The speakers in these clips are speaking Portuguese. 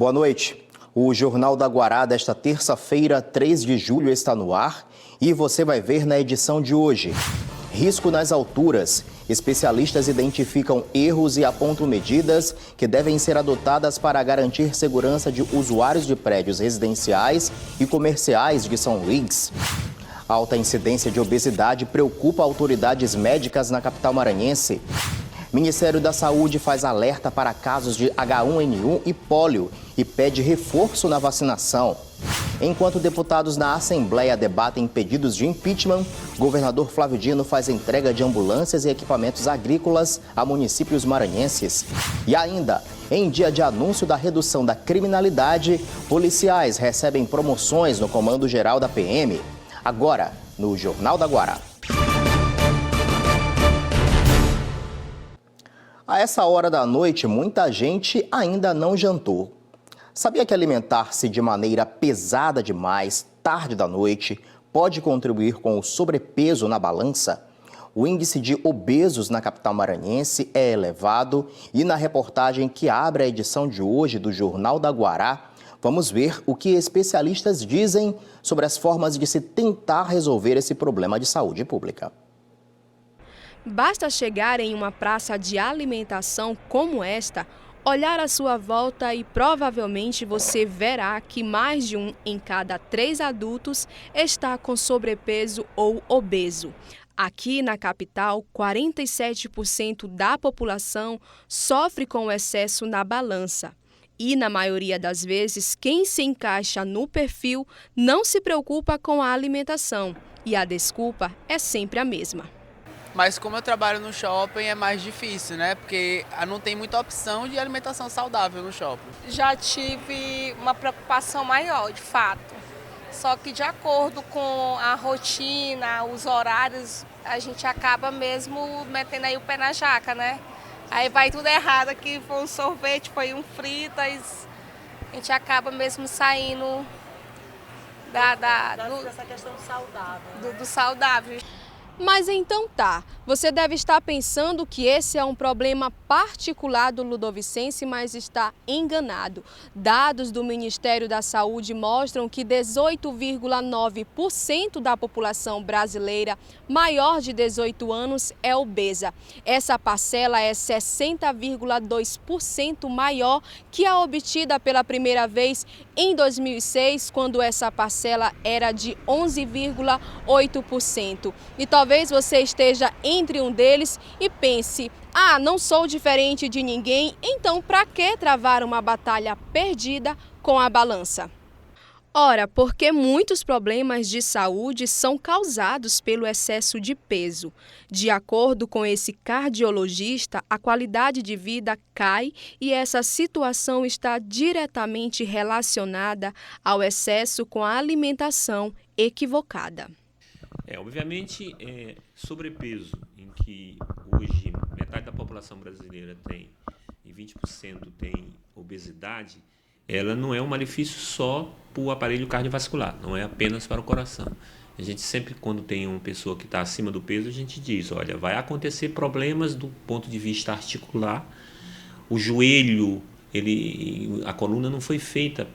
Boa noite. O Jornal da Guará desta terça-feira, 3 de julho, está no ar e você vai ver na edição de hoje. Risco nas alturas. Especialistas identificam erros e apontam medidas que devem ser adotadas para garantir segurança de usuários de prédios residenciais e comerciais de São Luís. Alta incidência de obesidade preocupa autoridades médicas na capital maranhense. Ministério da Saúde faz alerta para casos de H1N1 e pólio e pede reforço na vacinação. Enquanto deputados na Assembleia debatem pedidos de impeachment, governador Flávio Dino faz entrega de ambulâncias e equipamentos agrícolas a municípios maranhenses. E ainda, em dia de anúncio da redução da criminalidade, policiais recebem promoções no Comando Geral da PM. Agora, no Jornal da Guará. A essa hora da noite, muita gente ainda não jantou. Sabia que alimentar-se de maneira pesada demais, tarde da noite, pode contribuir com o sobrepeso na balança? O índice de obesos na capital maranhense é elevado e na reportagem que abre a edição de hoje do Jornal da Guará, vamos ver o que especialistas dizem sobre as formas de se tentar resolver esse problema de saúde pública. Basta chegar em uma praça de alimentação como esta, olhar à sua volta e provavelmente você verá que mais de 1 em cada 3 adultos está com sobrepeso ou obeso. Aqui na capital, 47% da população sofre com o excesso na balança. E, na maioria das vezes, quem se encaixa no perfil não se preocupa com a alimentação. E a desculpa é sempre a mesma. Mas como eu trabalho no shopping é mais difícil, né? Porque não tem muita opção de alimentação saudável no shopping. Já tive uma preocupação maior, de fato. Só que de acordo com a rotina, os horários, a gente acaba mesmo metendo aí o pé na jaca, né? Aí vai tudo errado, aqui foi um sorvete, foi um fritas. A gente acaba mesmo saindo dessa questão saudável. Do saudável. Mas então tá, você deve estar pensando que esse é um problema particular do ludovicense, mas está enganado. Dados do Ministério da Saúde mostram que 18,9% da população brasileira maior de 18 anos é obesa. Essa parcela é 60,2% maior que a obtida pela primeira vez em 2006, quando essa parcela era de 11,8%. E talvez você esteja entre um deles e pense: não sou diferente de ninguém, então para que travar uma batalha perdida com a balança? Ora, porque muitos problemas de saúde são causados pelo excesso de peso. De acordo com esse cardiologista, a qualidade de vida cai e essa situação está diretamente relacionada ao excesso com a alimentação equivocada. Obviamente, sobrepeso, em que hoje metade da população brasileira tem e 20% tem obesidade, ela não é um malefício só para o aparelho cardiovascular, não é apenas para o coração. A gente sempre, quando tem uma pessoa que está acima do peso, a gente diz: olha, vai acontecer problemas do ponto de vista articular, o joelho, a coluna não foi feita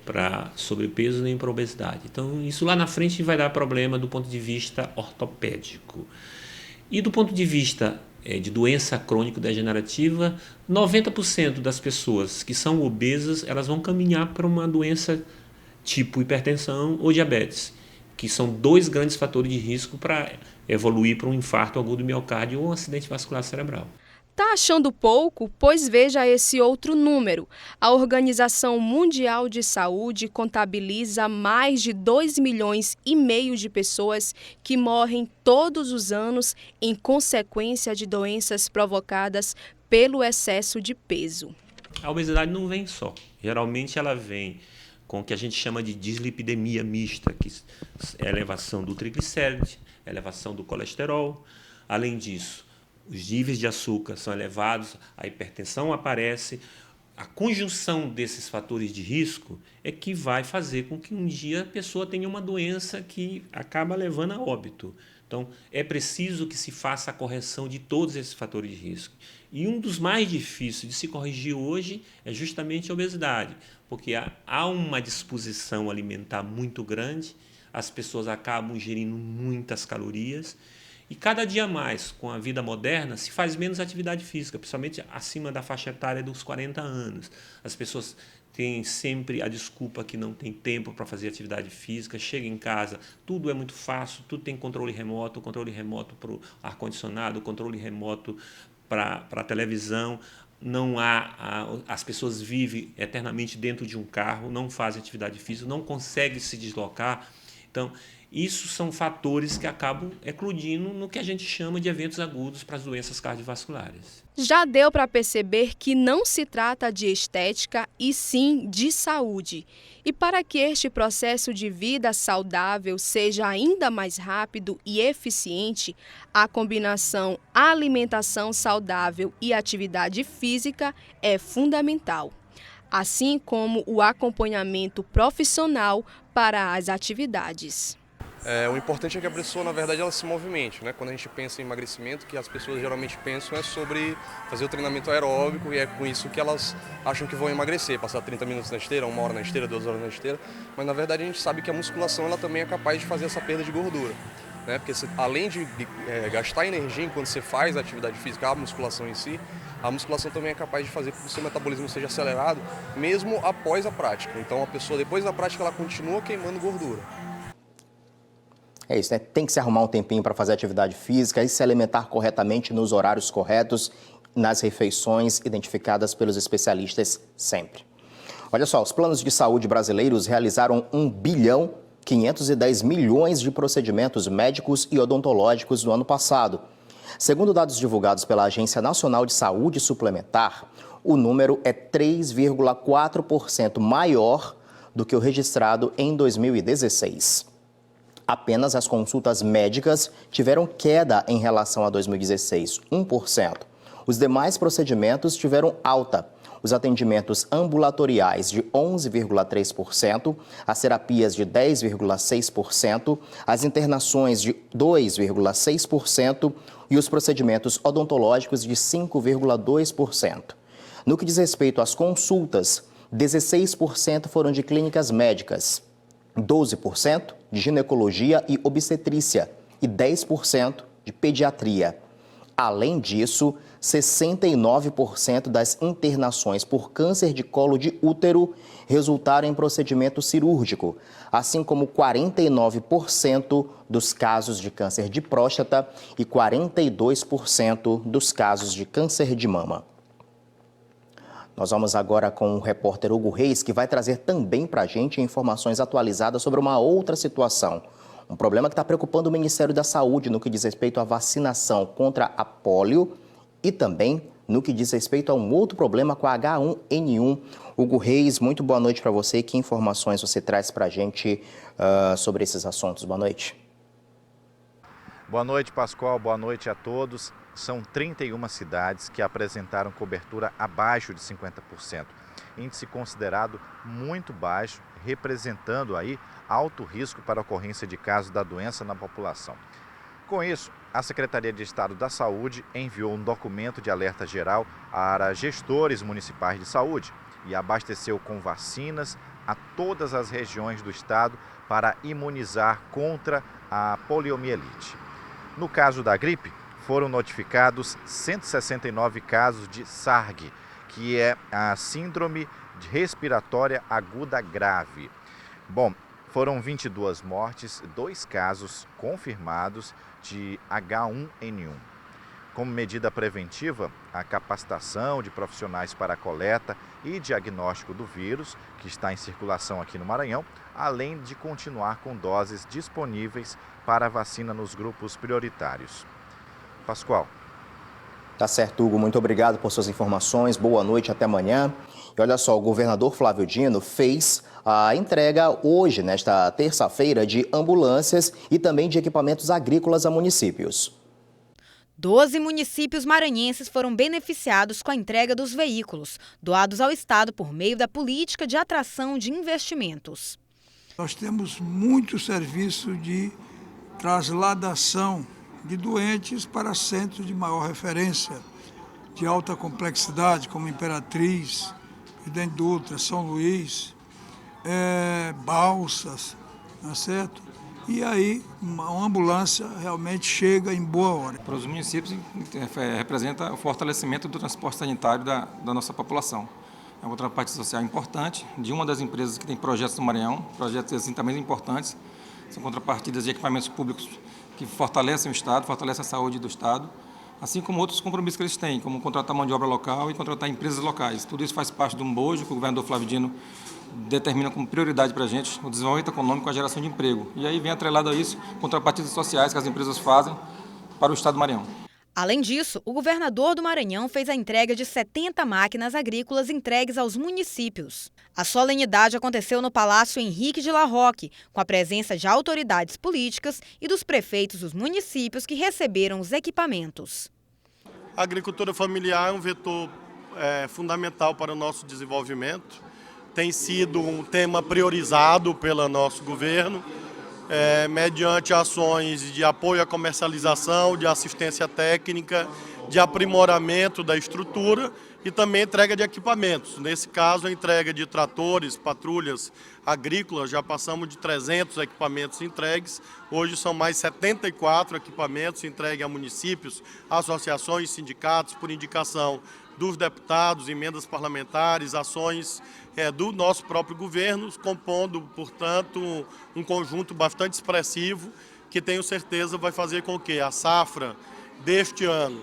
para sobrepeso nem para obesidade. Então, isso lá na frente vai dar problema do ponto de vista ortopédico. E do ponto de vista de doença crônico-degenerativa, 90% das pessoas que são obesas, elas vão caminhar para uma doença tipo hipertensão ou diabetes, que são 2 grandes fatores de risco para evoluir para um infarto agudo do miocárdio ou um acidente vascular cerebral. Tá achando pouco? Pois veja esse outro número. A Organização Mundial de Saúde contabiliza mais de 2,5 milhões de pessoas que morrem todos os anos em consequência de doenças provocadas pelo excesso de peso. A obesidade não vem só. Geralmente ela vem com o que a gente chama de dislipidemia mista, que é a elevação do triglicérides, a elevação do colesterol. Além disso, os níveis de açúcar são elevados, a hipertensão aparece. A conjunção desses fatores de risco é que vai fazer com que um dia a pessoa tenha uma doença que acaba levando a óbito. Então, é preciso que se faça a correção de todos esses fatores de risco. E um dos mais difíceis de se corrigir hoje é justamente a obesidade, porque há uma disposição alimentar muito grande, as pessoas acabam ingerindo muitas calorias, e cada dia mais, com a vida moderna, se faz menos atividade física, principalmente acima da faixa etária dos 40 anos. As pessoas têm sempre a desculpa que não tem tempo para fazer atividade física, chega em casa, tudo é muito fácil, tudo tem controle remoto para o ar-condicionado, controle remoto para a televisão. Não as pessoas vivem eternamente dentro de um carro, não fazem atividade física, não conseguem se deslocar. Então, isso são fatores que acabam eclodindo no que a gente chama de eventos agudos para as doenças cardiovasculares. Já deu para perceber que não se trata de estética e sim de saúde. E para que este processo de vida saudável seja ainda mais rápido e eficiente, a combinação alimentação saudável e atividade física é fundamental, assim como o acompanhamento profissional para as atividades. O importante é que a pessoa, na verdade, ela se movimente, né? Quando a gente pensa em emagrecimento, o que as pessoas geralmente pensam é sobre fazer o treinamento aeróbico, e é com isso que elas acham que vão emagrecer, passar 30 minutos na esteira, 1 hora na esteira, 2 horas na esteira, mas na verdade a gente sabe que a musculação ela também é capaz de fazer essa perda de gordura, né? Porque além de gastar energia enquanto você faz a atividade física, a musculação em si, a musculação também é capaz de fazer com que o seu metabolismo seja acelerado, mesmo após a prática. Então a pessoa, depois da prática, ela continua queimando gordura. É isso, né? Tem que se arrumar um tempinho para fazer atividade física e se alimentar corretamente nos horários corretos, nas refeições identificadas pelos especialistas sempre. Olha só, os planos de saúde brasileiros realizaram 1,510 bilhão de procedimentos médicos e odontológicos no ano passado. Segundo dados divulgados pela Agência Nacional de Saúde Suplementar, o número é 3,4% maior do que o registrado em 2016. Apenas as consultas médicas tiveram queda em relação a 2016, 1%. Os demais procedimentos tiveram alta. Os atendimentos ambulatoriais de 11,3%, as terapias de 10,6%, as internações de 2,6% e os procedimentos odontológicos de 5,2%. No que diz respeito às consultas, 16% foram de clínicas médicas, 12% de ginecologia e obstetrícia e 10% de pediatria. Além disso, 69% das internações por câncer de colo de útero resultaram em procedimento cirúrgico, assim como 49% dos casos de câncer de próstata e 42% dos casos de câncer de mama. Nós vamos agora com o repórter Hugo Reis, que vai trazer também para a gente informações atualizadas sobre uma outra situação. Um problema que está preocupando o Ministério da Saúde no que diz respeito à vacinação contra a pólio e também no que diz respeito a um outro problema com a H1N1. Hugo Reis, muito boa noite para você. Que informações você traz para a gente sobre esses assuntos? Boa noite. Boa noite, Pascoal. Boa noite a todos. São 31 cidades que apresentaram cobertura abaixo de 50%. Índice considerado muito baixo, representando aí alto risco para a ocorrência de casos da doença na população. Com isso, a Secretaria de Estado da Saúde enviou um documento de alerta geral para gestores municipais de saúde e abasteceu com vacinas a todas as regiões do estado para imunizar contra a poliomielite. No caso da gripe, foram notificados 169 casos de SARG, que é a Síndrome Respiratória Aguda Grave. Bom, foram 22 mortes, 2 casos confirmados de H1N1. Como medida preventiva, a capacitação de profissionais para a coleta e diagnóstico do vírus, que está em circulação aqui no Maranhão, além de continuar com doses disponíveis para a vacina nos grupos prioritários. Pascoal. Tá certo, Hugo. Muito obrigado por suas informações. Boa noite, até amanhã. E olha só, o governador Flávio Dino fez a entrega hoje, nesta terça-feira, de ambulâncias e também de equipamentos agrícolas a municípios. 12 municípios maranhenses foram beneficiados com a entrega dos veículos, doados ao Estado por meio da política de atração de investimentos. Nós temos muito serviço de trasladação de doentes para centros de maior referência. de alta complexidade, como Imperatriz, Presidente Dutra, São Luís, Balsas, não é certo? E aí uma ambulância realmente chega em boa hora. Para os municípios representa o fortalecimento do transporte sanitário da nossa população. É uma contrapartida social importante de uma das empresas que tem projetos no Maranhão, projetos assim também importantes, são contrapartidas de equipamentos públicos que fortalecem o Estado, fortalecem a saúde do Estado, assim como outros compromissos que eles têm, como contratar mão de obra local e contratar empresas locais. Tudo isso faz parte de um bojo que o governador Flávio Dino determina como prioridade para a gente o desenvolvimento econômico e a geração de emprego. E aí vem atrelado a isso contrapartidas sociais que as empresas fazem para o Estado do Maranhão. Além disso, o governador do Maranhão fez a entrega de 70 máquinas agrícolas entregues aos municípios. A solenidade aconteceu no Palácio Henrique de La Roque, com a presença de autoridades políticas e dos prefeitos dos municípios que receberam os equipamentos. A agricultura familiar é um vetor fundamental para o nosso desenvolvimento. Tem sido um tema priorizado pelo nosso governo, mediante ações de apoio à comercialização, de assistência técnica, de aprimoramento da estrutura e também entrega de equipamentos. Nesse caso, a entrega de tratores, patrulhas agrícolas, já passamos de 300 equipamentos entregues. Hoje são mais 74 equipamentos entregues a municípios, associações, sindicatos, por indicação dos deputados, emendas parlamentares, ações do nosso próprio governo, compondo, portanto, um conjunto bastante expressivo que tenho certeza vai fazer com que a safra deste ano,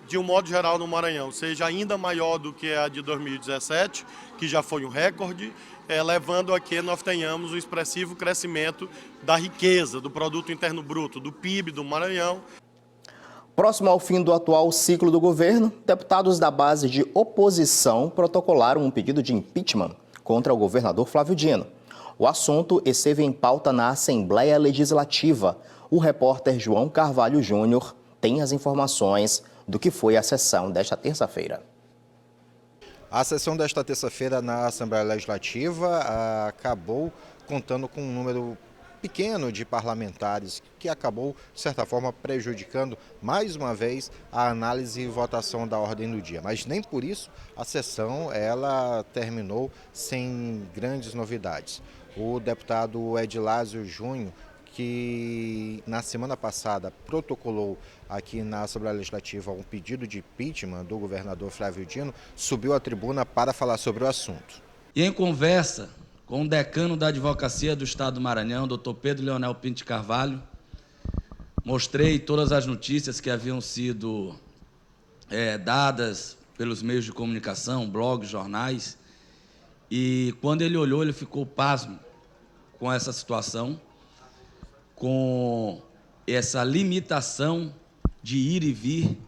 de um modo geral no Maranhão, seja ainda maior do que a de 2017, que já foi um recorde, levando a que nós tenhamos um expressivo crescimento da riqueza, do produto interno bruto, do PIB do Maranhão. Próximo ao fim do atual ciclo do governo, deputados da base de oposição protocolaram um pedido de impeachment contra o governador Flávio Dino. O assunto esteve em pauta na Assembleia Legislativa. O repórter João Carvalho Júnior tem as informações do que foi a sessão desta terça-feira. A sessão desta terça-feira na Assembleia Legislativa acabou contando com um número pequeno de parlamentares que acabou, de certa forma, prejudicando mais uma vez a análise e votação da ordem do dia. Mas nem por isso a sessão ela terminou sem grandes novidades. O deputado Edilásio Júnior, que na semana passada protocolou aqui na Assembleia Legislativa um pedido de impeachment do governador Flávio Dino, subiu à tribuna para falar sobre o assunto. E em conversa com o decano da Advocacia do Estado do Maranhão, Dr. Pedro Leonel Pinto de Carvalho, mostrei todas as notícias que haviam sido dadas pelos meios de comunicação, blogs, jornais, e quando ele olhou, ele ficou pasmo com essa situação, com essa limitação de ir e vir,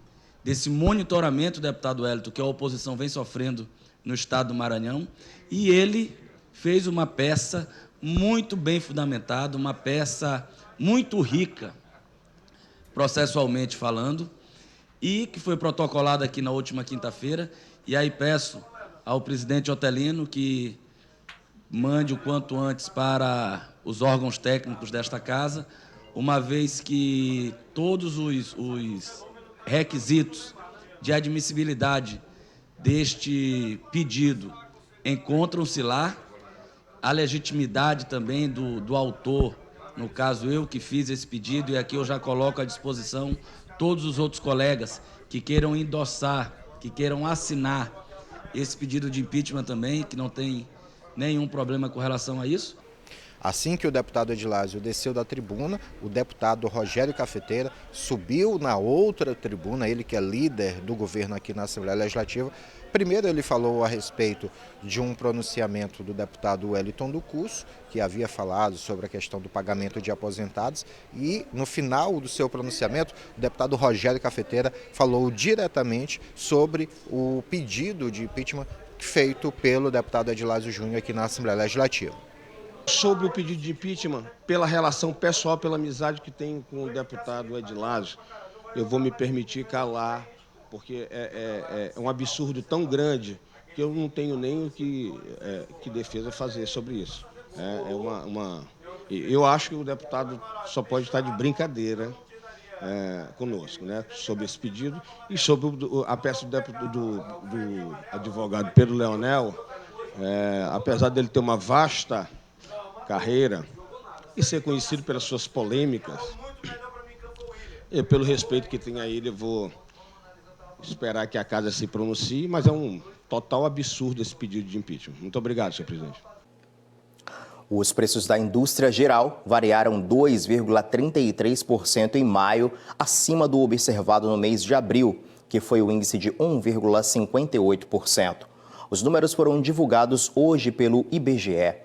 desse monitoramento, deputado Hélito, que a oposição vem sofrendo no Estado do Maranhão, e ele fez uma peça muito bem fundamentada, uma peça muito rica, processualmente falando, e que foi protocolada aqui na última quinta-feira. E aí peço ao presidente Otelino que mande o quanto antes para os órgãos técnicos desta casa, uma vez que todos os requisitos de admissibilidade deste pedido encontram-se lá, a legitimidade também do autor, no caso eu que fiz esse pedido, e aqui eu já coloco à disposição todos os outros colegas que queiram endossar, que queiram assinar esse pedido de impeachment também, que não tem nenhum problema com relação a isso. Assim que o deputado Edilásio desceu da tribuna, o deputado Rogério Cafeteira subiu na outra tribuna, ele que é líder do governo aqui na Assembleia Legislativa. Primeiro ele falou a respeito de um pronunciamento do deputado Wellington do Curso, que havia falado sobre a questão do pagamento de aposentados, e no final do seu pronunciamento, o deputado Rogério Cafeteira falou diretamente sobre o pedido de impeachment feito pelo deputado Edilásio Júnior aqui na Assembleia Legislativa. Sobre o pedido de impeachment, pela relação pessoal, pela amizade que tenho com o deputado Edilásio, eu vou me permitir calar, porque é um absurdo tão grande que eu não tenho nem o que defesa fazer sobre isso. Eu acho que o deputado só pode estar de brincadeira conosco, né, sobre esse pedido e sobre a peça do advogado Pedro Leonel. Apesar dele ter uma vasta carreira e ser conhecido pelas suas polêmicas, e pelo respeito que tem a ele, eu vou esperar que a casa se pronuncie, mas é um total absurdo esse pedido de impeachment. Muito obrigado, senhor presidente. Os preços da indústria geral variaram 2,33% em maio, acima do observado no mês de abril, que foi o índice de 1,58%. Os números foram divulgados hoje pelo IBGE.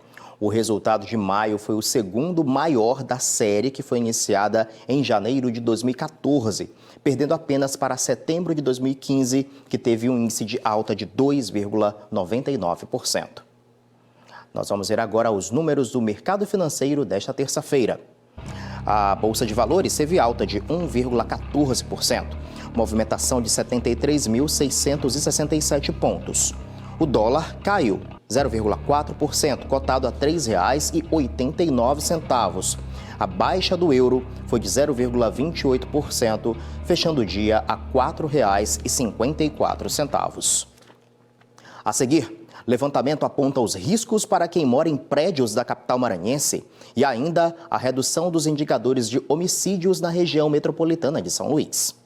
O resultado de maio foi o segundo maior da série, que foi iniciada em janeiro de 2014, perdendo apenas para setembro de 2015, que teve um índice de alta de 2,99%. Nós vamos ver agora os números do mercado financeiro desta terça-feira. A Bolsa de Valores teve alta de 1,14%, movimentação de 73.667 pontos. O dólar caiu 0,4%, cotado a R$ 3,89. A baixa do euro foi de 0,28%, fechando o dia a R$ 4,54. A seguir, levantamento aponta os riscos para quem mora em prédios da capital maranhense e ainda a redução dos indicadores de homicídios na região metropolitana de São Luís.